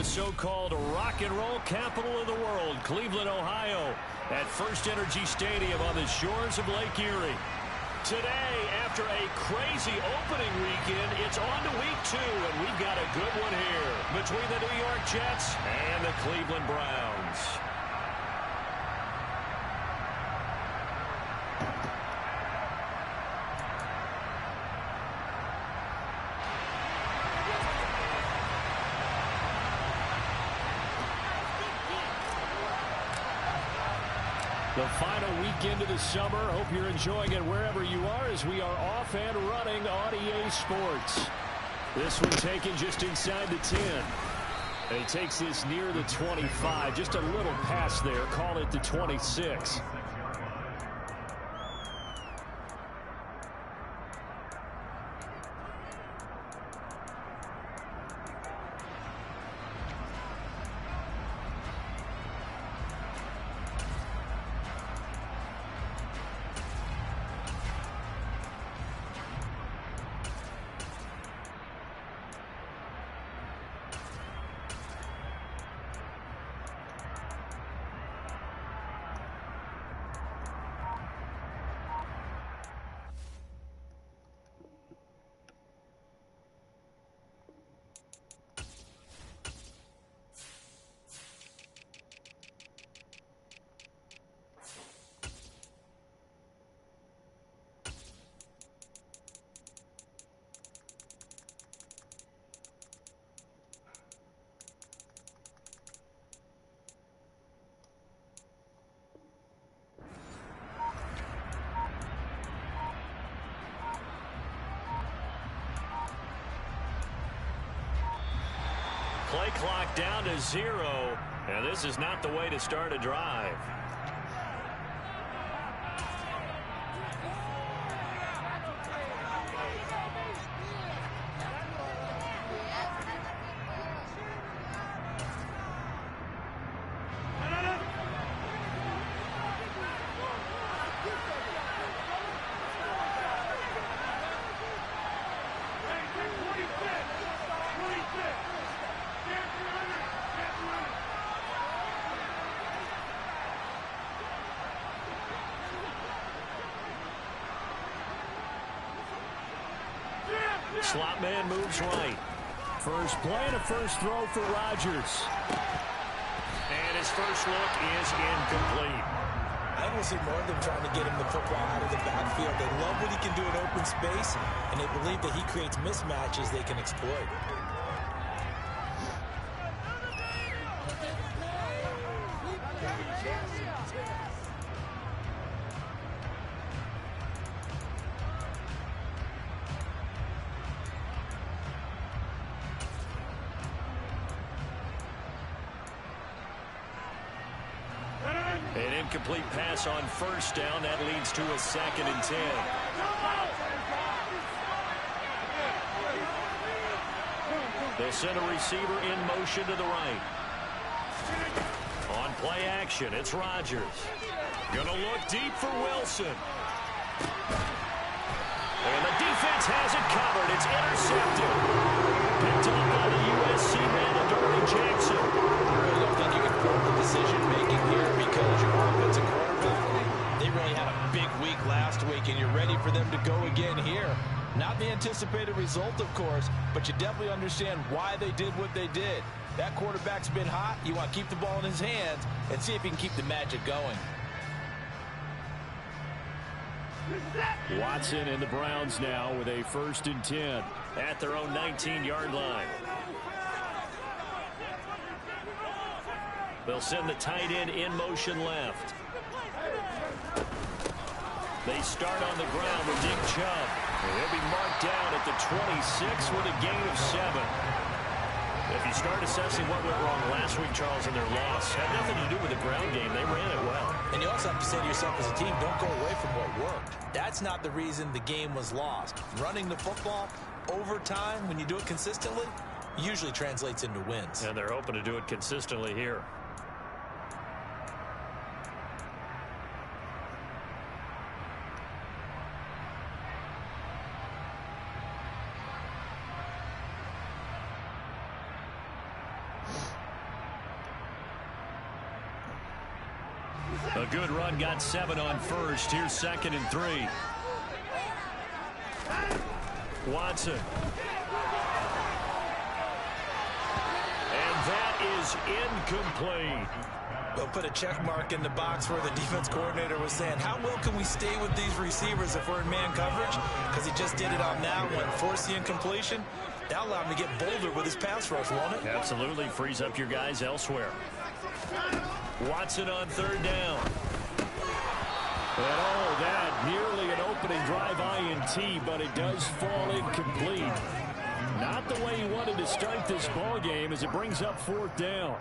so-called rock and roll capital of the world, Cleveland, Ohio, at First Energy Stadium on the shores of Lake Erie. Today, after a crazy opening weekend, it's on to week 2, and we've got a good one here between the New York Jets and the Cleveland Browns. The final weekend of the summer. Hope you're enjoying it wherever you are as we are off and running on EA Sports. This one taken just inside the 10. And he takes this near the 25. Just a little pass there. Call it the 26. Play clock down to 0, and this is not the way to start a drive. Slot man moves right. First play and a first throw for Rodgers. And his first look is incomplete. I don't see more of them trying to get him the football out of the backfield. They love what he can do in open space, and they believe that he creates mismatches they can exploit. An incomplete pass on first down. That leads to a 2nd and 10. They'll send a receiver in motion to the right. On play action, it's Rodgers. Gonna look deep for Wilson. And the defense has it covered. It's intercepted. Picked up by the USC man, Adoree Jackson. I really don't think you can fault the decision-making here because your offensive quarterback, they really had a big week last week, and you're ready for them to go again here. Not the anticipated result, of course, but you definitely understand why they did what they did. That quarterback's been hot. You want to keep the ball in his hands and see if he can keep the magic going. Watson and the Browns now with a 1st and 10 at their own 19-yard line. They'll send the tight end in motion left. They start on the ground with Nick Chubb. And he'll be marked down at the 26 with a gain of 7. If you start assessing what went wrong last week, Charles, in their loss, had nothing to do with the ground game. They ran it well. And you also have to say to yourself as a team, don't go away from what worked. That's not the reason the game was lost. Running the football over time, when you do it consistently, usually translates into wins. And they're hoping to do it consistently here. A good run, got 7 on first. Here's 2nd and 3. Watson. And that is incomplete. We'll put a check mark in the box where the defense coordinator was saying, how well can we stay with these receivers if we're in man coverage? Because he just did it on that one. Force the incompletion. That'll allow him to get bolder with his pass rush, won't it? Absolutely. Frees up your guys elsewhere. Watson on 3rd down. And oh, that nearly an opening drive INT, but it does fall incomplete. Not the way he wanted to start this ball game as it brings up 4th down.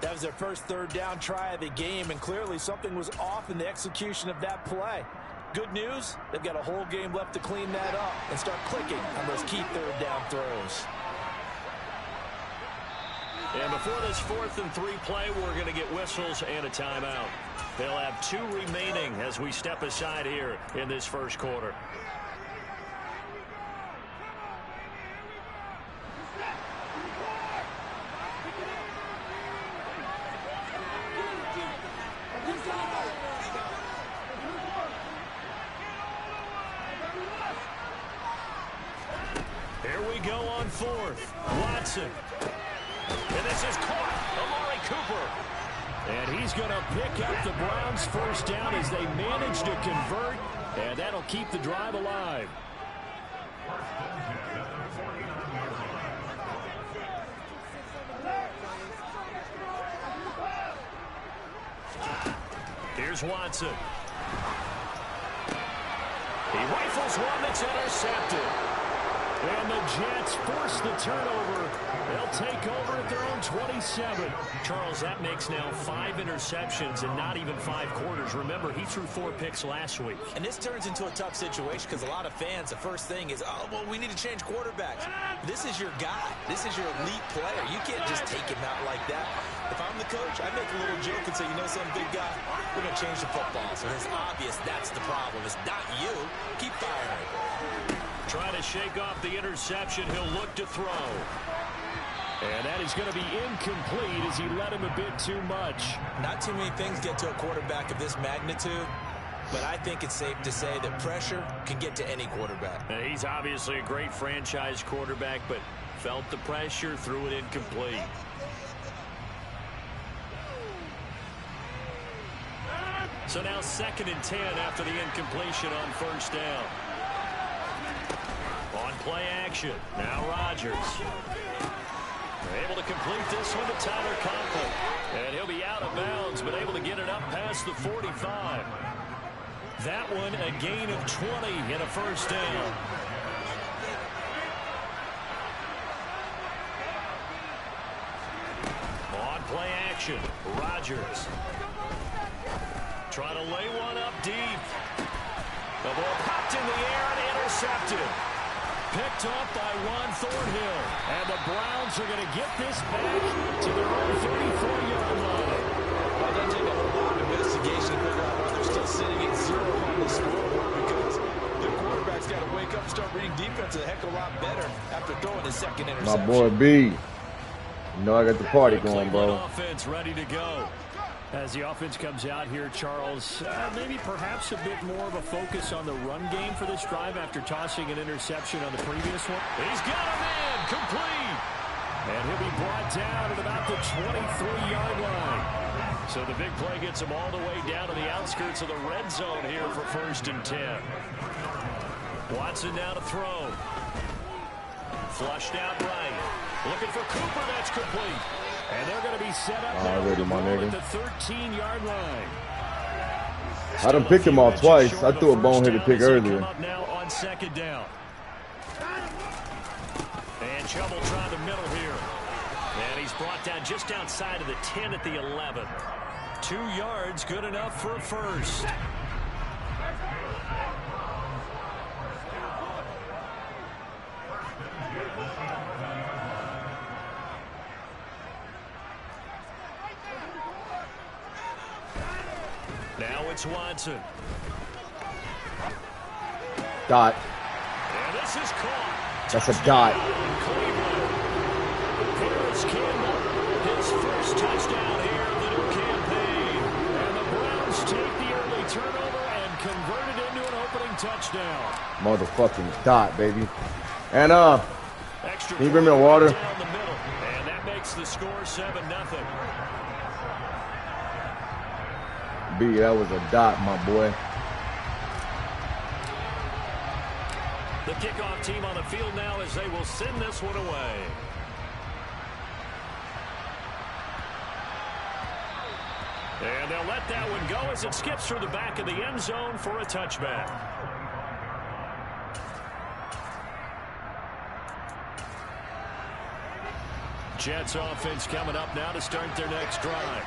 That was their first 3rd down try of the game, and clearly something was off in the execution of that play. Good news, they've got a whole game left to clean that up and start clicking on those key 3rd down throws. And before this 4th and 3 play, we're going to get whistles and a timeout. They'll have 2 remaining as we step aside here in this first quarter. Here we go on 4th. Watson. And this is caught. Amari Cooper. And he's going to pick up the Browns' first down as they manage to convert. And that'll keep the drive alive. Here's Watson. He rifles one that's intercepted. And the Jets force the turnover. They'll take over at their own 27. Charles, that makes now 5 interceptions and not even 5 quarters. Remember, he threw 4 picks last week. And this turns into a tough situation because a lot of fans, the first thing is, oh, well, we need to change quarterbacks. This is your guy. This is your elite player. You can't just take him out like that. If I'm the coach, I make a little joke and say, you know some big guy, we're going to change the football. So it's obvious that's the problem. It's not you. Keep firing. Trying to shake off the interception. He'll look to throw. And that is going to be incomplete as he let him a bit too much. Not too many things get to a quarterback of this magnitude, but I think it's safe to say that pressure can get to any quarterback. He's obviously a great franchise quarterback, but felt the pressure, threw it incomplete. So now 2nd and 10 after the incompletion on 1st down. On play action, now Rodgers. They're able to complete this one to Tyler Conklin. And he'll be out of bounds, but able to get it up past the 45. That one a gain of 20 and a first down. On play action, Rodgers. Trying to lay one up deep. The ball popped in the air and intercepted. Picked off by Juan Thornhill. And the Browns are going to get this back to their own 34-yard line. Well, they'll take a lot of investigation to figure out why they're still sitting at 0 on the scoreboard, because their quarterback's got to wake up and start reading defense a heck of a lot better after throwing his 2nd interception. My boy B. You know I got the party going, bro. Offense ready to go. As the offense comes out here, Charles, maybe perhaps a bit more of a focus on the run game for this drive after tossing an interception on the previous one. He's got a man complete. And he'll be brought down at about the 23-yard line. So the big play gets him all the way down to the outskirts of the red zone here for 1st and 10. Watson now to throw. Flushed out right. Looking for Cooper. That's complete. And they're going to be set up now Already, my nigga. at the 13-yard line. I done picked him off twice. I threw a boneheaded pick earlier. Now on 2nd down. And Chubb will try the middle here. And he's brought down just outside of the 10 at the 11. 2 yards, good enough for a first. Now it's Watson. Dot. And this is caught. That's a dot. Paris Campbell, his first touchdown here of the new campaign. And the Browns rushing touchdown. Motherfucking dot, baby. And Extra can you bring me a water? down the middle, and that makes the score 7-0. B, that was a dot, my boy. The kickoff team on the field now as they will send this one away. And they'll let that one go as it skips through the back of the end zone for a touchback. Jets offense coming up now to start their next drive.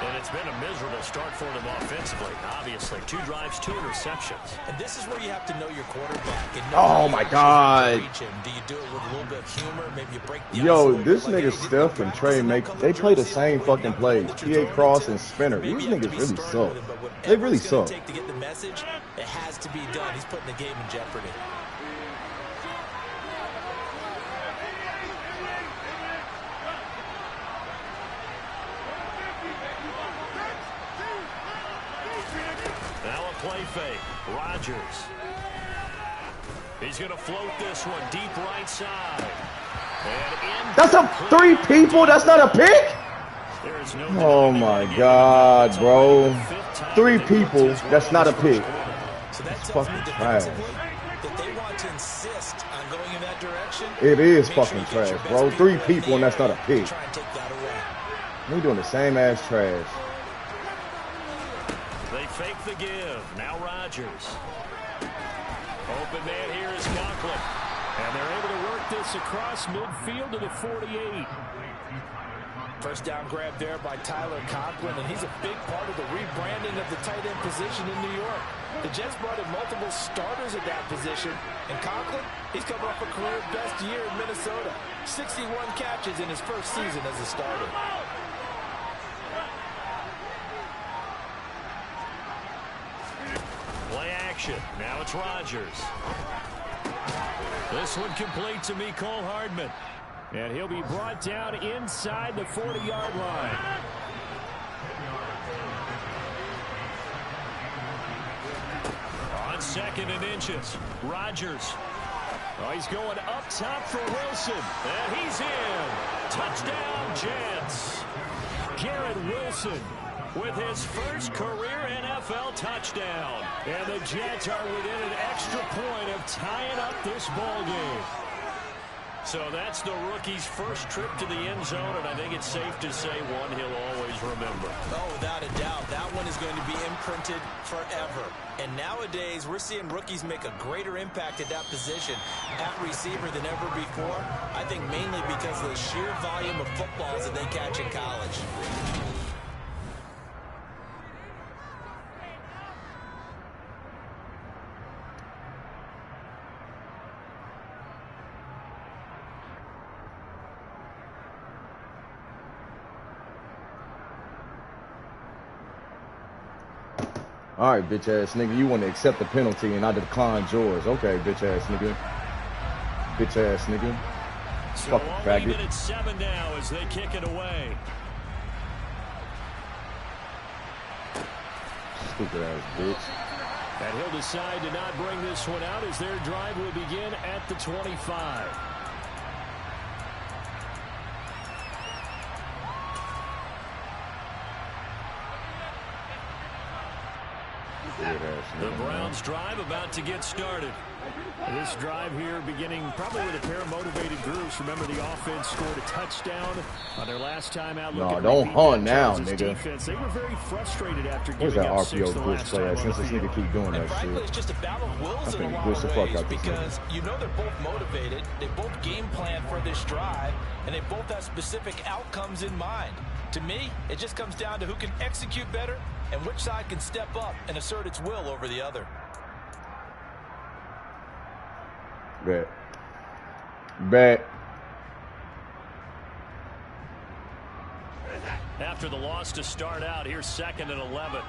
And it's been a miserable start for them offensively. Obviously, 2 drives, 2 interceptions. And this is where you have to know your quarterback. And oh, my God. Do you do it with a little bit of humor? Maybe you break the Yo, this nigga Steph and Trey they play the same fucking plays. PA cross and spinner. These niggas really suck. They really suck. To get the message, it has to be done. He's putting the game in jeopardy. Play fake. Rodgers. He's going to float this one deep right side. And that's a 3 people? That's not a pick? Oh, my God, bro. 3 people. That's not a pick. It's fucking trash. That they want to insist on going in that direction. It is fucking trash, bro. 3 people and that's not a pick. Try and take that away. We doing the same ass trash. They fake the give. Now Rodgers. Open man here is Conklin. And they're able to work this across midfield to the 48. First down grab there by Tyler Conklin, and he's a big part of the rebranding of the tight end position in New York. The Jets brought in multiple starters at that position, and Conklin, he's coming off a career best year in Minnesota. 61 catches in his first season as a starter. Play action. Now it's Rodgers. This one complete to Mecole Hardman. And he'll be brought down inside the 40-yard line. On 2nd and inches, Rodgers. Oh, he's going up top for Wilson. And he's in. Touchdown, Jets. Garrett Wilson with his first career NFL touchdown. And the Jets are within an extra point of tying up this ball game. So that's the rookie's first trip to the end zone, and I think it's safe to say one he'll always remember. Oh, without a doubt. That one is going to be imprinted forever. And nowadays, we're seeing rookies make a greater impact at that position at receiver than ever before. I think mainly because of the sheer volume of footballs that they catch in college. All right, bitch ass nigga, you want to accept the penalty and I declined yours. Okay, bitch ass nigga. Bitch ass nigga. So fucking only faggot. minute 7 now as they kick it away. Stupid ass bitch. And he'll decide to not bring this one out as their drive will begin at the 25. The Browns drive about to get started. This drive here beginning probably with a pair of motivated groups. Remember, the offense scored a touchdown on their last time out. No, don't hunt now, nigga. Defense. They were very frustrated after Where's giving that up 6 the RPO glitch last play time at since this nigga keep doing that Frankly, shit? it's just a battle of wills in a finna lot glitch the of fuck ways out this because you know they're both motivated, they both game plan for this drive, and they both have specific outcomes in mind. To me, it just comes down to who can execute better and which side can step up and assert its will over the other. Bet. Bet. After the loss to start out, here's 2nd and 11.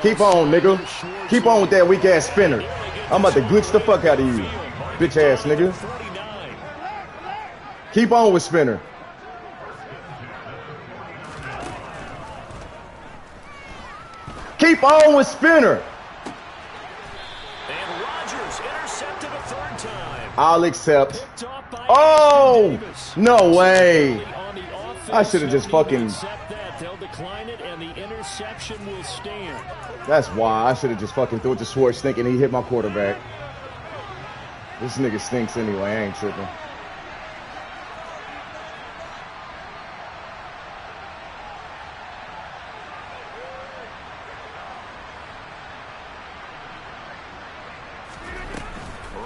Keep on, nigga. Keep on with that weak ass spinner. I'm about to glitch the fuck out of you, bitch ass nigga. Keep on with spinner. Keep on with Spinner. And Rodgers intercepted a third time. I'll accept. Oh, no way. I should have just fucking. They'll decline it, and the interception will stand. That's why I should have just fucking threw it to Schwartz thinking he hit my quarterback. This nigga stinks anyway. I ain't tripping.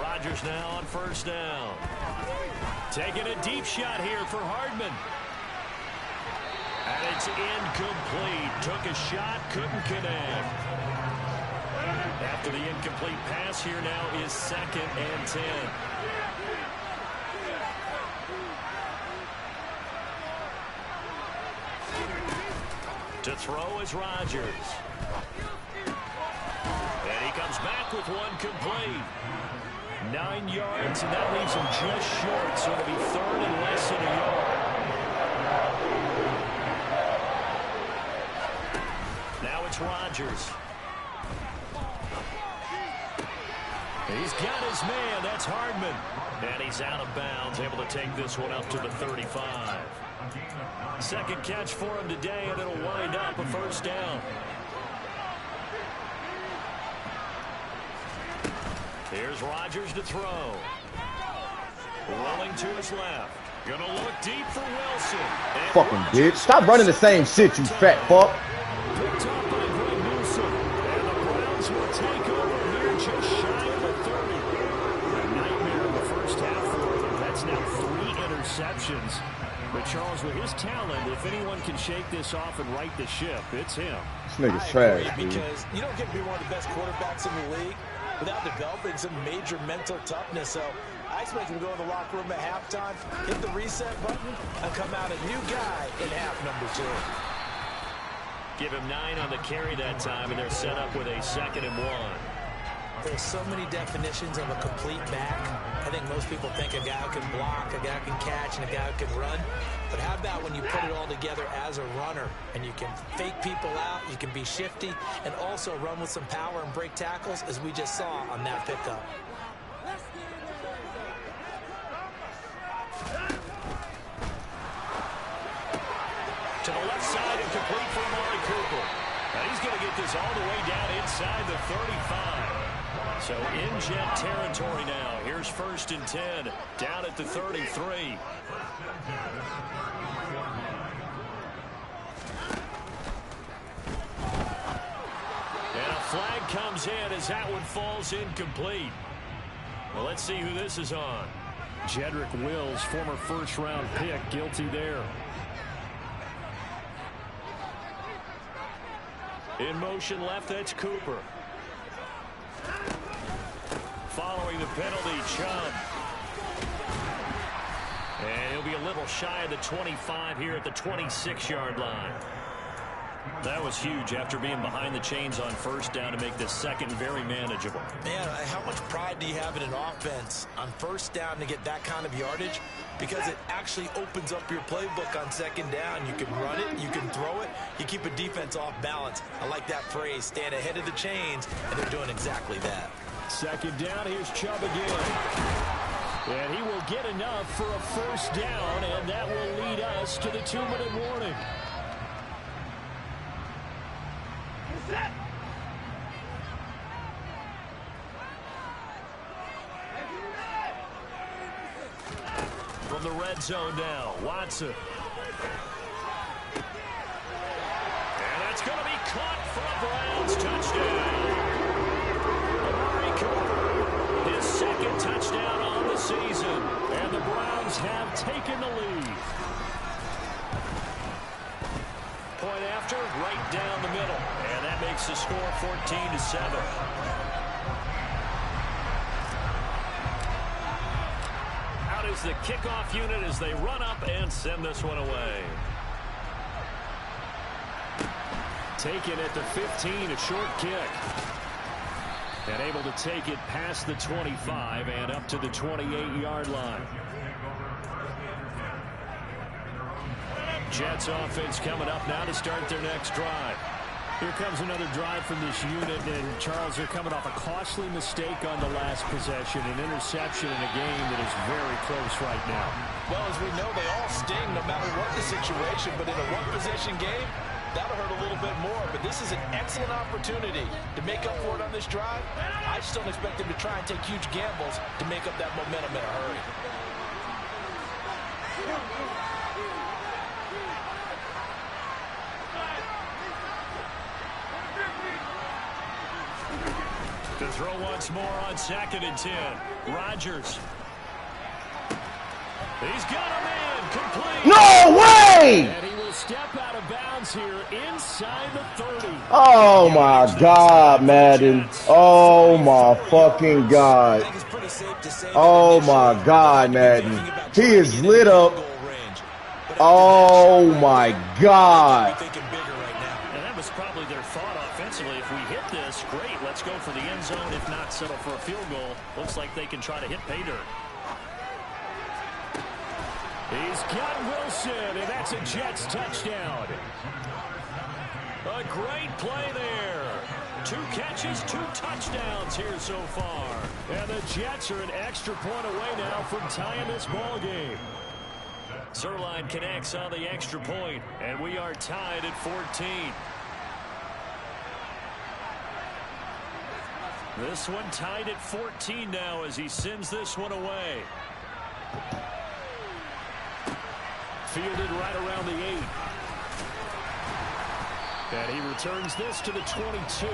Rodgers now on first down. Taking a deep shot here for Hardman. And it's incomplete. Took a shot, couldn't connect. After the incomplete pass, here now is 2nd and 10. To throw is Rodgers. And he comes back with one complete. 9 yards, and that leaves him just short, so it'll be 3rd and less than a yard. Now it's Rodgers. He's got his man. That's Hardman. And he's out of bounds, able to take this one up to the 35. Second catch for him today, and it'll wind up a first down. Here's Rodgers to throw. Rolling to his left. Gonna look deep for Wilson. And Fucking Rodgers bitch. Stop running the same shit, you fat fuck. picked up by Greg Newsom. And the Browns will take over here just shy of the 30. A nightmare in the first half for them. That's now 3 interceptions. But Charles, with his talent, if anyone can shake this off and right the ship, it's him. This nigga's trash, dude. Because you don't get to be one of the best quarterbacks in the league without developing some major mental toughness. So I expect him to go in the locker room at halftime, hit the reset button, and come out a new guy in half number 2. Give him 9 on the carry that time, and they're set up with a 2nd and 1. There's so many definitions of a complete back. I think most people think a guy who can block, a guy who can catch, and a guy who can run. But how about when you put it all together as a runner, and you can fake people out, you can be shifty, and also run with some power and break tackles, as we just saw on that pickup. To the left side and complete for Amari Cooper. And he's going to get this all the way down inside the 35. So in jet territory now. Here's 1st and 10 down at the 33. And a flag comes in as that one falls incomplete. Well, let's see who this is on. Jedrick Wills, former first-round pick, guilty there. In motion left, that's Cooper. Following the penalty, Chubb. And he'll be a little shy of the 25 here at the 26-yard line. That was huge after being behind the chains on first down to make this second very manageable. Man, how much pride do you have in an offense on first down to get that kind of yardage? Because it actually opens up your playbook on second down. You can run it, you can throw it, you keep a defense off balance. I like that phrase, stand ahead of the chains, and they're doing exactly that. Second down, here's Chubb again. And he will get enough for a first down, and that will lead us to the 2-minute warning. From the red zone now, Watson. And that's going to be caught for a Browns touchdown. Amari Cooper, his 2nd touchdown on the season. And the Browns have taken the lead. Point after, right down the middle. And that makes the score 14-7. Is the kickoff unit as they run up and send this one away. Taken at the 15, a short kick. And able to take it past the 25 and up to the 28-yard line. Jets offense coming up now to start their next drive. Here comes another drive from this unit, and Charles, they're coming off a costly mistake on the last possession, an interception in a game that is very close right now. Well, as we know, they all sting no matter what the situation, but in a one-possession game, that'll hurt a little bit more. But this is an excellent opportunity to make up for it on this drive. I just don't expect them to try and take huge gambles to make up that momentum in a hurry. To throw once more on 2nd and 10. Rodgers. He's got him in. Complete. No way! And he will step out of bounds here inside the 30. Oh, my God, Madden. Oh, my fucking God. Oh, my God, Madden. He is lit up. Oh, my God. And that was probably their thought offensively. If we hit this, great. Let's go for the end zone. If not, settle for a field goal. Looks like they can try to hit pay dirt. He's got Wilson, and that's a Jets touchdown. A great play there. 2 catches, 2 touchdowns here so far. And the Jets are an extra point away now from tying this ball game. Zerline connects on the extra point, and we are tied at 14. This one tied at 14 now as he sends this one away. Fielded right around the 8. And he returns this to the 22.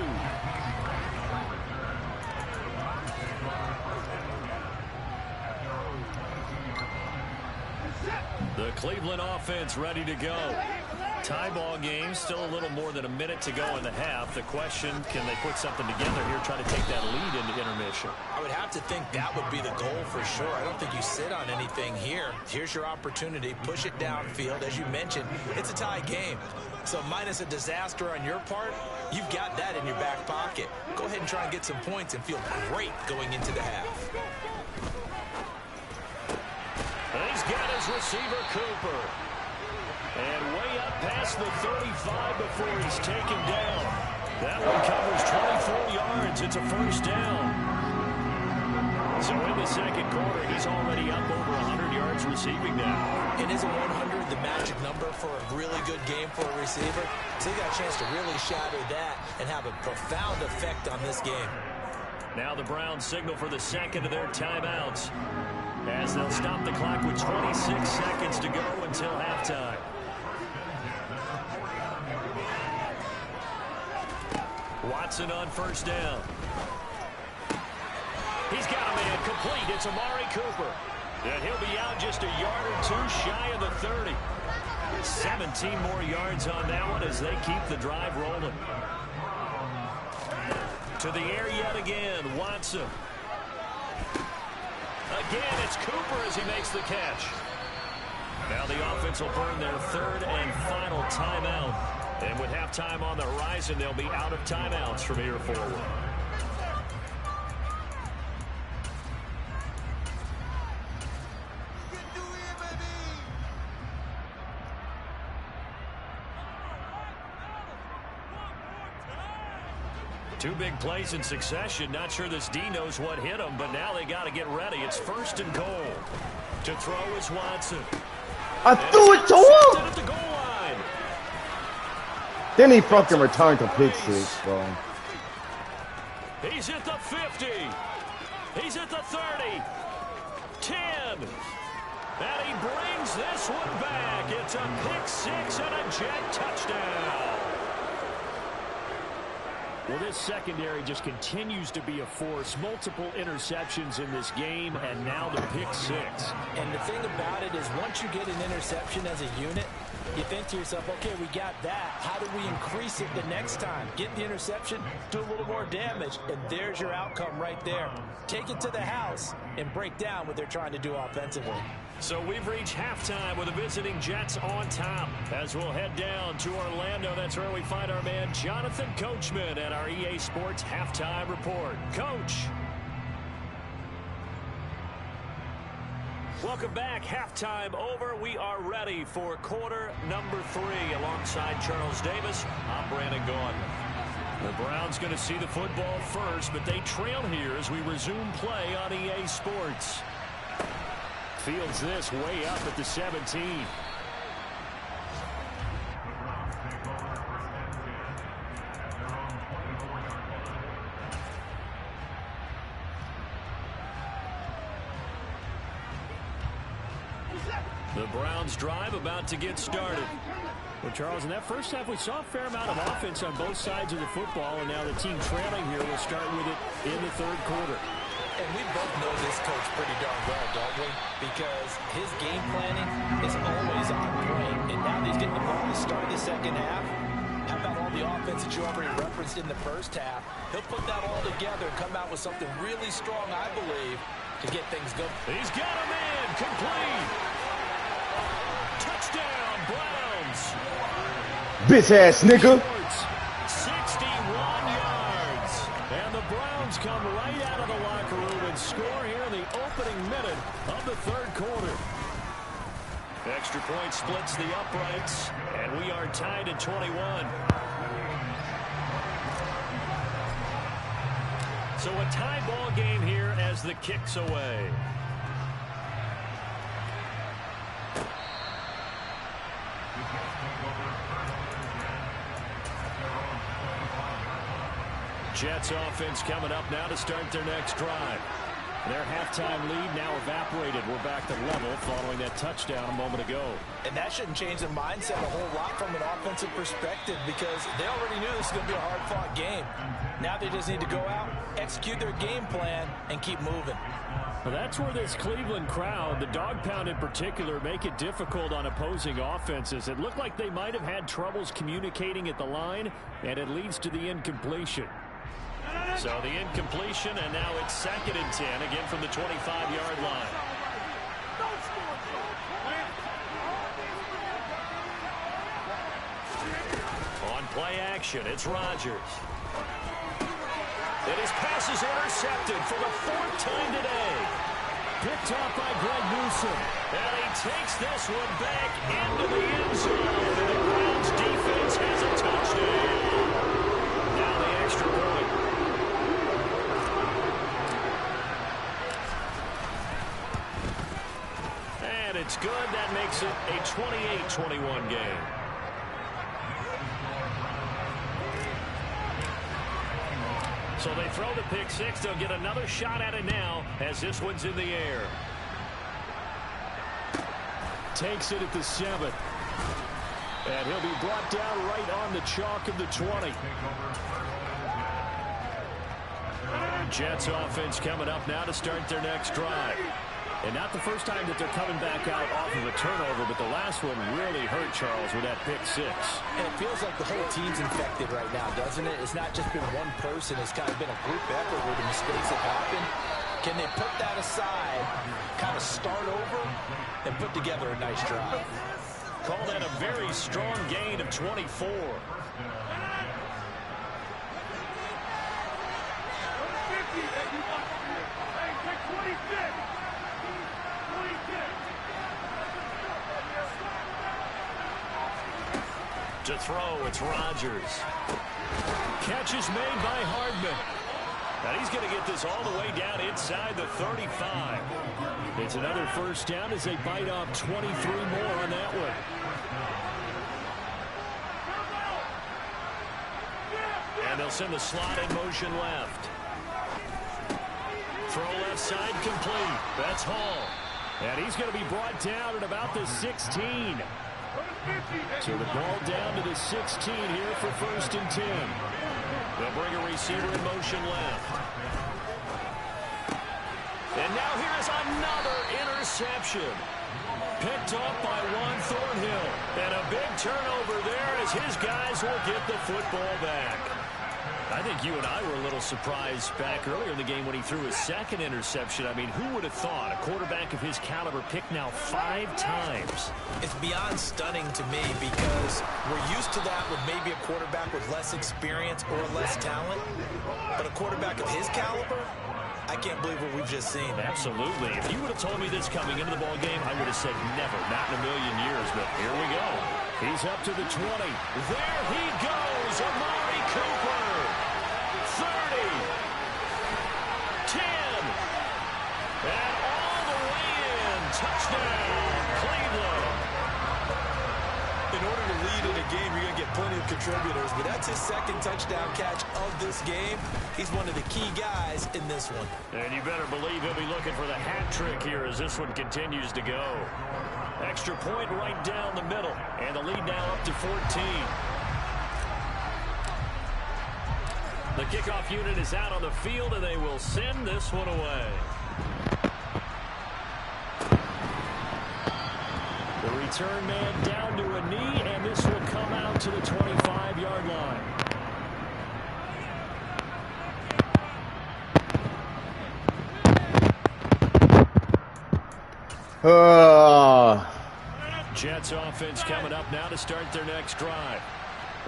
The Cleveland offense ready to go. Tie ball game, still a little more than a minute to go in the half. The question, can they put something together here, try to take that lead into intermission? I would have to think that would be the goal for sure. I don't think you sit on anything here. Here's your opportunity. Push it downfield. As you mentioned, it's a tie game. So minus a disaster on your part, you've got that in your back pocket. Go ahead and try and get some points and feel great going into the half. He's got his receiver, Cooper. And way up past the 35 before he's taken down. That one covers 24 yards. It's a first down. So in the second quarter, he's already up over 100 yards receiving now. And isn't 100 the magic number for a really good game for a receiver? So he got a chance to really shatter that and have a profound effect on this game. Now the Browns signal for the second of their timeouts, as they'll stop the clock with 26 seconds to go until halftime. Watson on first down. He's got a man complete. It's Amari Cooper. And he'll be out just a yard or 2 shy of the 30. 17 more yards on that one as they keep the drive rolling. To the air yet again, Watson. Again, it's Cooper as he makes the catch. Now the offense will burn their 3rd and final timeout. And with halftime on the horizon, they'll be out of timeouts from here forward. Two big plays in succession. Not sure this D knows what hit him, but now they got to get ready. It's 1st and goal. To throw is Watson. I threw it to him! At the goal line. Then he fucking returned to pick 6, bro. He's at the 50. He's at the 30. 10. And he brings this one back. It's a pick 6 and a Jet touchdown. Well, this secondary just continues to be a force. Multiple interceptions in this game, and now the pick 6. And the thing about it is once you get an interception as a unit, you think to yourself, okay, we got that. How do we increase it the next time? Get the interception, do a little more damage, and there's your outcome right there. Take it to the house and break down what they're trying to do offensively. So we've reached halftime with the visiting Jets on top. As we'll head down to Orlando, that's where we find our man Jonathan Coachman at our EA Sports Halftime Report. Coach. Welcome back. Halftime over. We are ready for quarter number 3. Alongside Charles Davis, I'm Brandon Gaudin. The Browns going to see the football first, but they trail here as we resume play on EA Sports. Fields this way up at the 17. The Browns drive about to get started. Well, Charles, in that first half, we saw a fair amount of offense on both sides of the football, and now the team trailing here will start with it in the third quarter. And we both know this coach pretty darn well, don't we? Because his game planning is always on point. And now that he's getting the ball to start the second half, how about all the offense that you already referenced in the first half? He'll put that all together and come out with something really strong, I believe, to get things going. He's got him in. Complete. Touchdown, Browns. Bitch ass nigga. 61 yards. And the Browns come right out of the locker room and score here in the opening minute of the third quarter. Extra point splits the uprights, and we are tied at 21. So a tie ball game here as the kick's away. Jets offense coming up now to start their next drive. Their halftime lead now evaporated. We're back to level following that touchdown a moment ago. And that shouldn't change the mindset a whole lot from an offensive perspective because they already knew this was going to be a hard-fought game. Now they just need to go out, execute their game plan, and keep moving. Well, that's where this Cleveland crowd, the dog pound in particular, make it difficult on opposing offenses. It looked like they might have had troubles communicating at the line, and it leads to the incompletion. So the incompletion, and now it's 2nd and 10, again from the 25-yard line. On play action, it's Rodgers. And his pass is intercepted for the 4th time today. Picked off by Greg Newsome. And he takes this one back into the end zone. And the Browns defense has a touchdown. Now the extra point. And it's good. That makes it a 28-21 game. So they throw the pick six. They'll get another shot at it now as this one's in the air. Takes it at the 7. And he'll be brought down right on the chalk of the 20. Jets offense coming up now to start their next drive. And not the first time that they're coming back out off of a turnover, but the last one really hurt Charles with that pick six. And it feels like the whole team's infected right now, doesn't it? It's not just been one person. It's kind of been a group effort where the mistakes have happened. Can they put that aside, kind of start over, and put together a nice drive? Call that a very strong gain of 24. To throw, it's Rodgers. Catch is made by Hardman. And he's going to get this all the way down inside the 35. It's another first down as they bite off 23 more on that one. And they'll send the slot in motion left. Throw left side complete. That's Hall. And he's going to be brought down at about the 16. So the ball down to the 16 here for 1st and 10. They'll bring a receiver in motion left. And now here's another interception. Picked up by Juan Thornhill. And a big turnover there as his guys will get the football back. I think you and I were a little surprised back earlier in the game when he threw his 2nd interception. I mean, who would have thought a quarterback of his caliber picked now 5 times? It's beyond stunning to me because close. We're used to that with maybe a quarterback with less experience or less talent. But a quarterback of his caliber, I can't believe what we've just seen. Absolutely. If you would have told me this coming into the ball game, I would have said never, not in a million years. But here we go. He's up to the 20. There he goes, Amari Cooper. 30. 10. And all the way in. Touchdown, Cleveland. In order to lead in a game, you're going to get plenty of contributors, but that's his second touchdown catch of this game. He's one of the key guys in this one. And you better believe he'll be looking for the hat trick here as this one continues to go. Extra point right down the middle, and the lead now up to 14. The kickoff unit is out on the field, and they will send this one away. The return man down to a knee, and this will come out to the 25-yard line. Jets offense coming up now to start their next drive.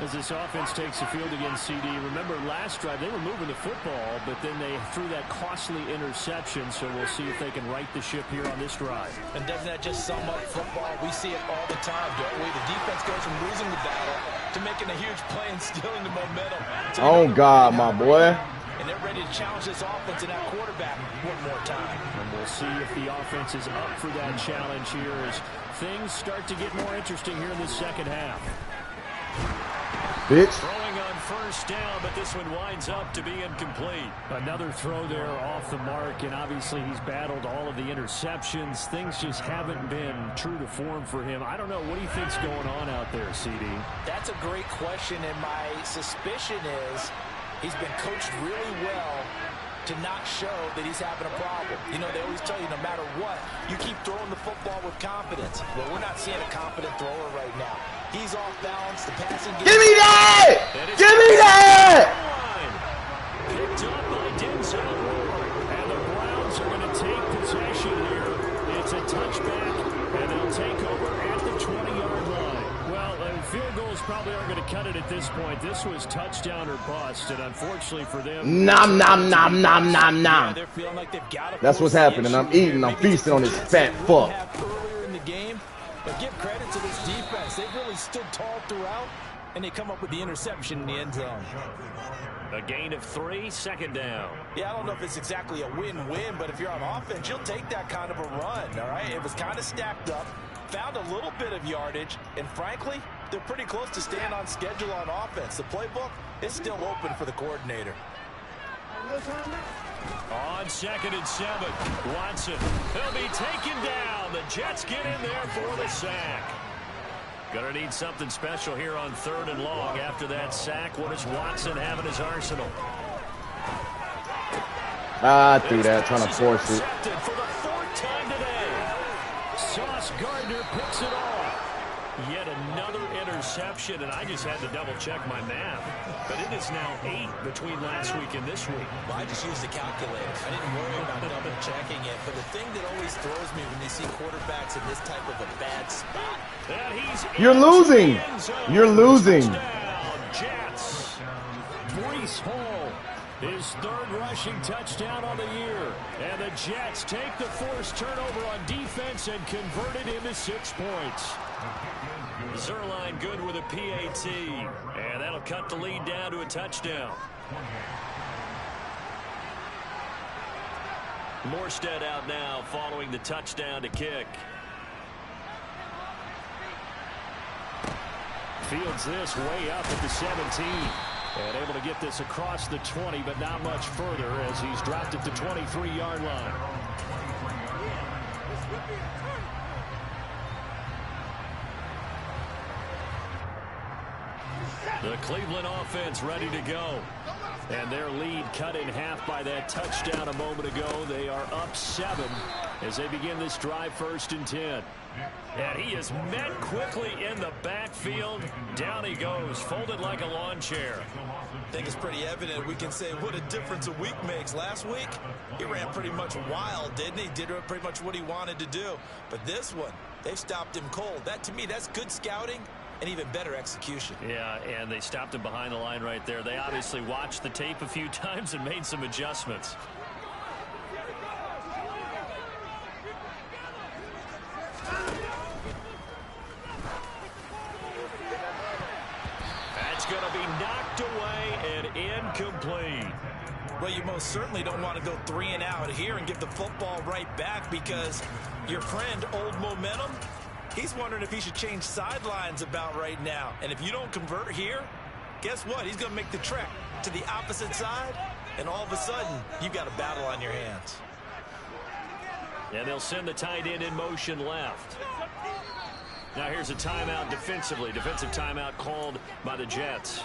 As this offense takes the field against CD, remember last drive they were moving the football, but then they threw that costly interception, so we'll see if they can right the ship here on this drive. And doesn't that just sum up football? We see it all the time, don't we? The defense goes from losing the battle to making a huge play and stealing the momentum. Oh, God, my boy. And they're ready to challenge this offense and that quarterback one more time. And we'll see if the offense is up for that challenge here as things start to get more interesting here in the second half. Bitch. Throwing on first down, but this one winds up to be incomplete. Another throw there off the mark, and obviously he's battled all of the interceptions. Things just haven't been true to form for him. I don't know. What do you think's going on out there, CD? That's a great question, and my suspicion is he's been coached really well to not show that he's having a problem. You know, they always tell you no matter what, you keep throwing the football with confidence. Well, we're not seeing a confident thrower right now. He's off balance. The passing game. Give me that! Give me that! Picked up by Denzel Ward. And the Browns are going to take possession here. It's a touchback, and they'll take over at the 20-yard line. Well, field goals probably aren't going to cut it at this point. This was touchdown or bust, and unfortunately for them... Nom, nom, nom, nom, nom, nom. They're feeling like they've got That's what's happening. I'm eating. I'm feasting on this fat fuck. Earlier in the game, but give credit to this defense. They've really stood tall throughout, and they come up with the interception in the end zone. A gain of 3, second down. Yeah, I don't know if it's exactly a win-win, but if you're on offense, you'll take that kind of a run, all right? It was kind of stacked up, found a little bit of yardage, and frankly, they're pretty close to staying on schedule on offense. The playbook is still open for the coordinator. On 2nd and 7, Watson. He'll be taken down. The Jets get in there for the sack. Gonna need something special here on 3rd and long. After that sack, what does Watson have in his arsenal? I threw that, trying to force it. For the 4th time today. Sauce Gardner picks it off. Yet another interception, and I just had to double-check my math. But it is now 8 between last week and this week. Well, I just used a calculator. I didn't worry about double-checking it. But the thing that always throws me when you see quarterbacks in this type of a bad spot. You're losing. You're losing. Jets. Breece Hall, his 3rd rushing touchdown on the year. And the Jets take the forced turnover on defense and convert it into 6 points. Zerline good with a PAT. And that'll cut the lead down to a touchdown. Morstead out now following the touchdown to kick. Fields this way up at the 17. And able to get this across the 20, but not much further as he's dropped at the 23-yard line. The Cleveland offense ready to go. And their lead cut in half by that touchdown a moment ago. They are up 7 as they begin this drive 1st and 10. And he is met quickly in the backfield. Down he goes, folded like a lawn chair. I think it's pretty evident. We can say what a difference a week makes. Last week, he ran pretty much wild, didn't he? Did pretty much what he wanted to do. But this one, they stopped him cold. That, to me, that's good scouting and even better execution. Yeah, and they stopped him behind the line right there. They obviously watched the tape a few times and made some adjustments. That's going to be knocked away and incomplete. Well, you most certainly don't want to go 3 and out here and give the football right back, because your friend, Old Momentum, he's wondering if he should change sidelines about right now. And if you don't convert here, guess what? He's going to make the trek to the opposite side, and all of a sudden, you've got a battle on your hands. And they'll send the tight end in motion left. Now here's a timeout defensively. Defensive timeout called by the Jets.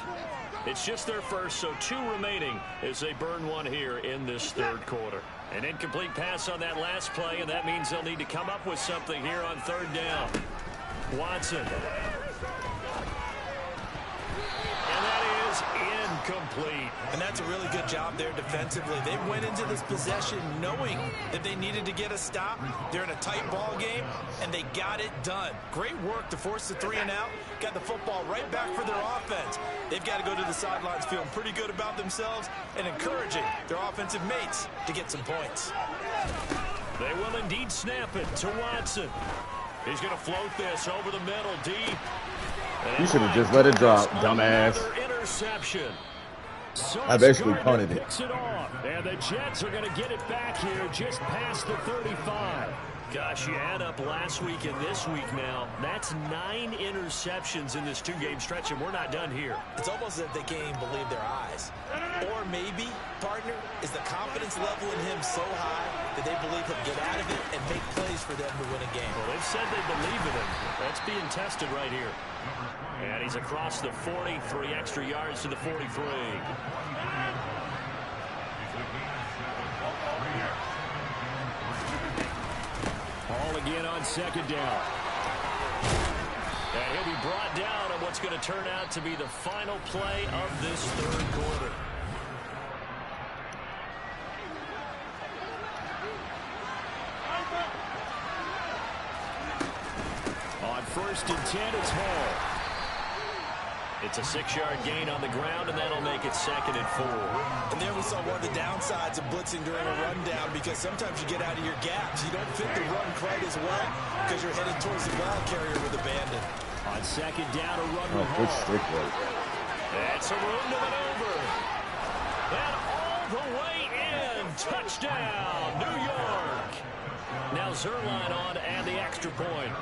It's just their first, so 2 remaining as they burn one here in this third quarter. An incomplete pass on that last play, and that means they'll need to come up with something here on third down. Watson. And that is incomplete. And that's a really good job there defensively. They went into this possession knowing that they needed to get a stop. They're in a tight ball game, and they got it done. Great work to force the 3 and out. Got the football right back for their offense. They've got to go to the sidelines feeling pretty good about themselves and encouraging their offensive mates to get some points. They will indeed snap it to Watson. He's going to float this over the middle deep. You should have just let it drop, dumbass. Interception. I basically punted it. Picks it off, and the Jets are going to get it back here just past the 35. Gosh, you add up last week and this week now. That's 9 interceptions in this 2-game stretch, and we're not done here. It's almost as if they can't even believe their eyes. Or maybe, partner, is the confidence level in him so high that they believe he'll get out of it and make plays for them to win a game. Well, they've said they believe in him. That's being tested right here. And he's across the 40, 3 extra yards to the 43. Ball again on second down. And he'll be brought down on what's going to turn out to be the final play of this third quarter. On 1st and 10, it's Hall. It's a 6-yard gain on the ground, and that'll make it 2nd and 4. And there we saw one of the downsides of blitzing during a rundown, because sometimes you get out of your gaps. You don't fit the run quite as well because you're headed towards the ball carrier with abandon. On 2nd down, a run with Hall. That's a room to maneuver. And all the way in. Touchdown, New York. Now Zerline on and the extra point.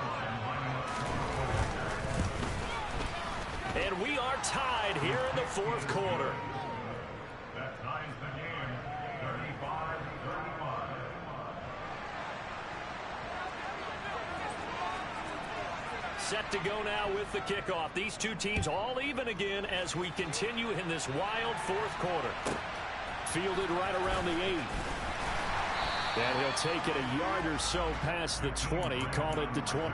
And we are tied here in the 4th quarter. That ties the game, 35-35. Set to go now with the kickoff. These two teams all even again as we continue in this wild 4th quarter. Fielded right around the 8. And he'll take it a yard or so past the 20. Call it the 20.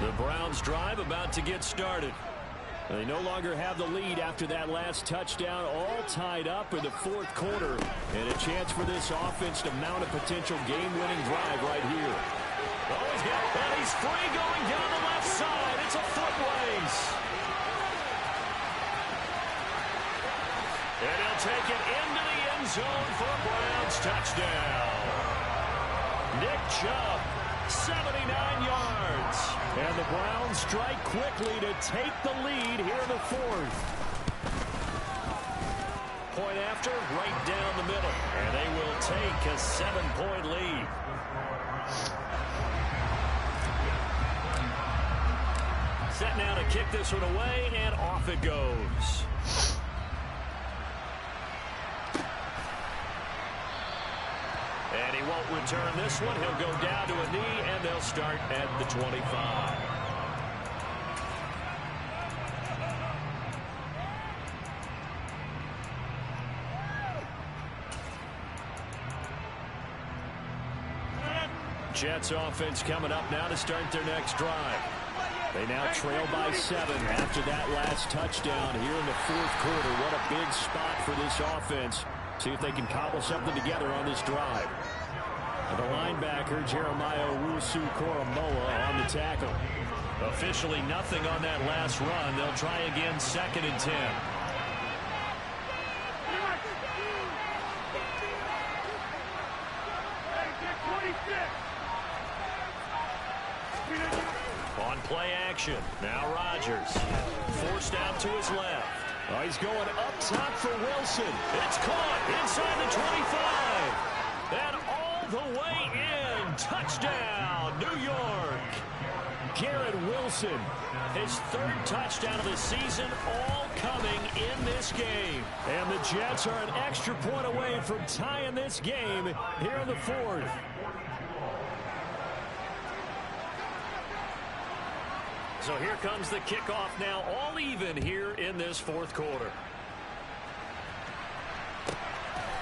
The Browns drive about to get started. They no longer have the lead after that last touchdown, all tied up in the 4th quarter. And a chance for this offense to mount a potential game-winning drive right here. Oh, he's free going down the left side. It's a foot race. And he'll take it into the end zone for a Browns touchdown. Nick Chubb, 79 yards. And the Browns strike quickly to take the lead here in the 4th. Point after, right down the middle. And they will take a 7-point lead. Set now to kick this one away, and off it goes. And he won't return this one. He'll go down to a knee, and they'll start at the 25. Jets offense coming up now to start their next drive. They now trail by 7 after that last touchdown here in the fourth quarter. What a big spot for this offense. See if they can cobble something together on this drive. And the linebacker, Jeremiah Owusu-Koramoah, on the tackle. Officially nothing on that last run. They'll try again 2nd and 10. On play action. Now Rodgers. Forced out to his left. Oh, he's going up top for Wilson. It's caught inside the 25. And all the way in. Touchdown, New York. Garrett Wilson, his 3rd touchdown of the season, all coming in this game. And the Jets are an extra point away from tying this game here in the 4th. So here comes the kickoff now, all even here in this 4th quarter.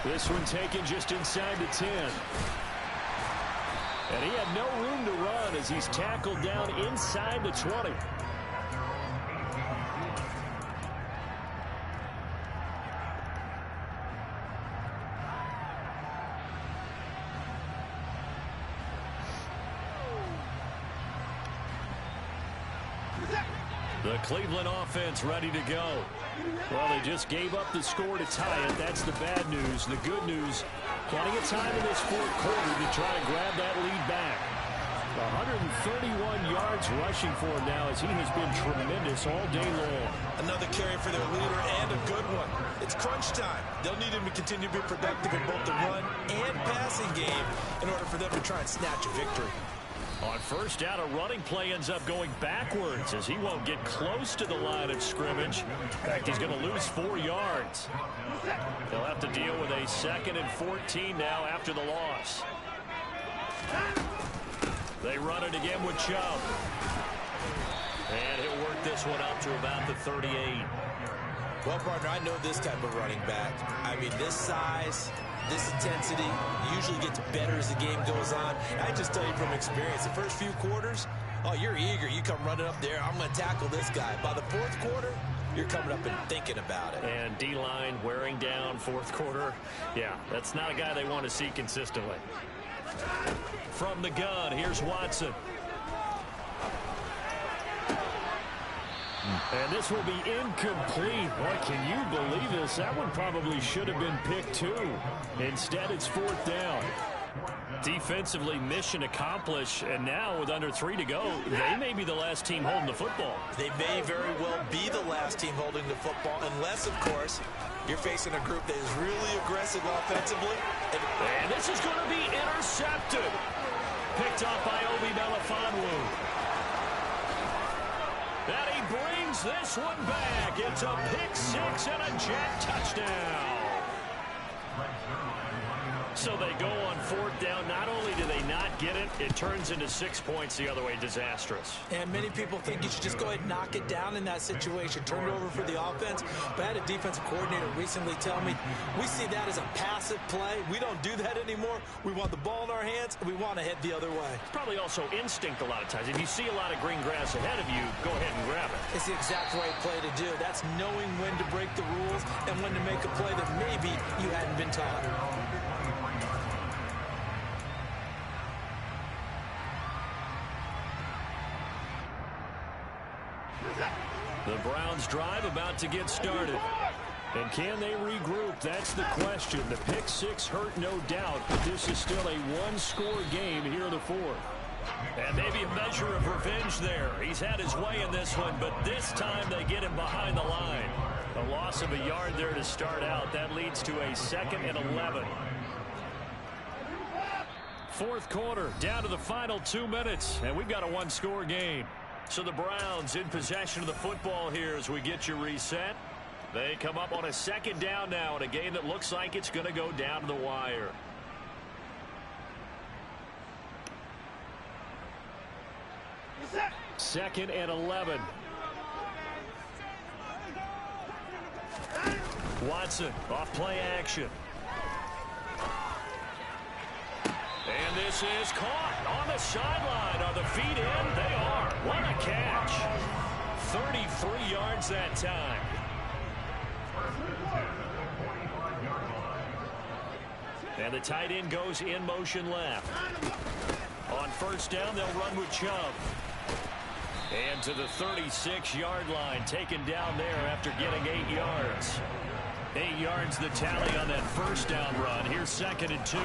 This one taken just inside the 10. And he had no room to run as he's tackled down inside the 20. The Cleveland offense ready to go. Well, they just gave up the score to tie it. That's the bad news. The good news, plenty of time in this 4th quarter to try to grab that lead back. 131 yards rushing for him now as he has been tremendous all day long. Another carry for their leader and a good one. It's crunch time. They'll need him to continue to be productive in both the run and passing game in order for them to try and snatch a victory. On first down, a running play ends up going backwards as he won't get close to the line of scrimmage. In fact, he's going to lose 4 yards. They'll have to deal with a 2nd and 14 now after the loss. They run it again with Chubb. And he'll work this one up to about the 38. Well, partner, I know this type of running back. I mean, this size, this intensity usually gets better as the game goes on. I just tell you from experience, the first few quarters, oh, you're eager. You come running up there. I'm going to tackle this guy. By the 4th quarter, you're coming up and thinking about it. And D-line wearing down 4th quarter. Yeah, that's not a guy they want to see consistently. From the gun, here's Watson. And this will be incomplete. Boy, can you believe this? That one probably should have been picked too. Instead, it's 4th down. Defensively, mission accomplished. And now with under 3 to go, they may be the last team holding the football. They may very well be the last team holding the football, unless, of course, you're facing a group that is really aggressive offensively. And this is going to be intercepted. Picked off by Obi Melifonwu. And he brings this one back. It's a pick-6 and a Jet touchdown. So they go on 4th down. Not only do they not get it, it turns into 6 points the other way. Disastrous. And many people think you should just go ahead and knock it down in that situation. Turn it over for the offense. But I had a defensive coordinator recently tell me, we see that as a passive play. We don't do that anymore. We want the ball in our hands, and we want to head the other way. It's probably also instinct a lot of times. If you see a lot of green grass ahead of you, go ahead and grab it. It's the exact right play to do. That's knowing when to break the rules and when to make a play that maybe you hadn't been taught. The Browns drive about to get started. And can they regroup? That's the question. The pick-6 hurt, no doubt, but this is still a one-score game here in the 4th. And maybe a measure of revenge there. He's had his way in this one, but this time they get him behind the line. A loss of a yard there to start out. That leads to a 2nd and 11. 4th quarter, down to the final 2 minutes, and we've got a one-score game. So the Browns in possession of the football here as we get you reset. They come up on a 2nd down now in a game that looks like it's going to go down to the wire. Second and 11. Watson off play action. And this is caught on the sideline. Are the feet in? They are. What a catch. 33 yards that time. And the tight end goes in motion left. On first down, they'll run with Chubb. And to the 36-yard line, taken down there after getting 8 yards. 8 yards the tally on that first down run. Here's 2nd and 2.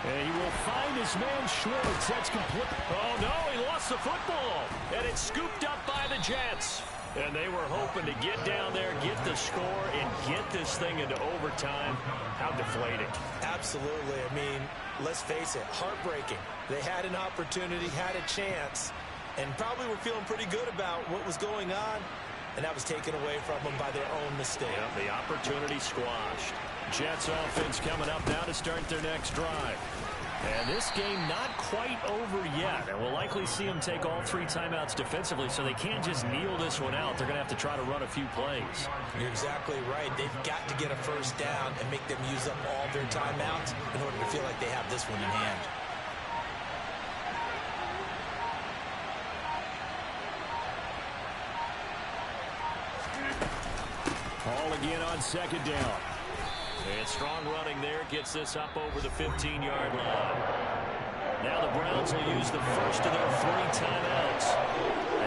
And he will find his man Schwartz. That's complete. Oh, no, he lost the football. And it's scooped up by the Jets. And they were hoping to get down there, get the score, and get this thing into overtime. How deflating. Absolutely. I mean, let's face it, heartbreaking. They had an opportunity, had a chance, and probably were feeling pretty good about what was going on, and that was taken away from them by their own mistake. Yep, the opportunity squashed. Jets offense coming up now to start their next drive. And this game not quite over yet. And we'll likely see them take all 3 timeouts defensively, so they can't just kneel this one out. They're going to have to try to run a few plays. You're exactly right. They've got to get a first down and make them use up all their timeouts in order to feel like they have this one in hand. Ball again on 2nd down. And strong running there gets this up over the 15-yard line. Now the Browns will use the first of their 3 timeouts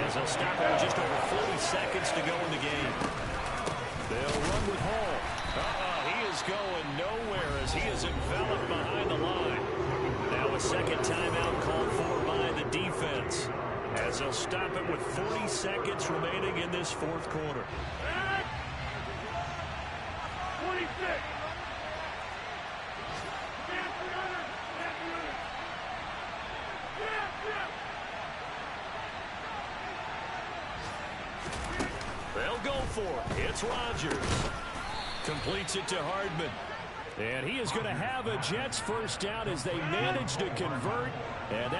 as they'll stop it with just over 40 seconds to go in the game. They'll run with Hall. He is going nowhere as he is enveloped behind the line. Now a 2nd timeout called for by the defense as they'll stop it with 40 seconds remaining in this 4th quarter. 26. They'll go for it. It's Rodgers. Completes it to Hardman. And he is going to have a Jets first down as they manage to convert. And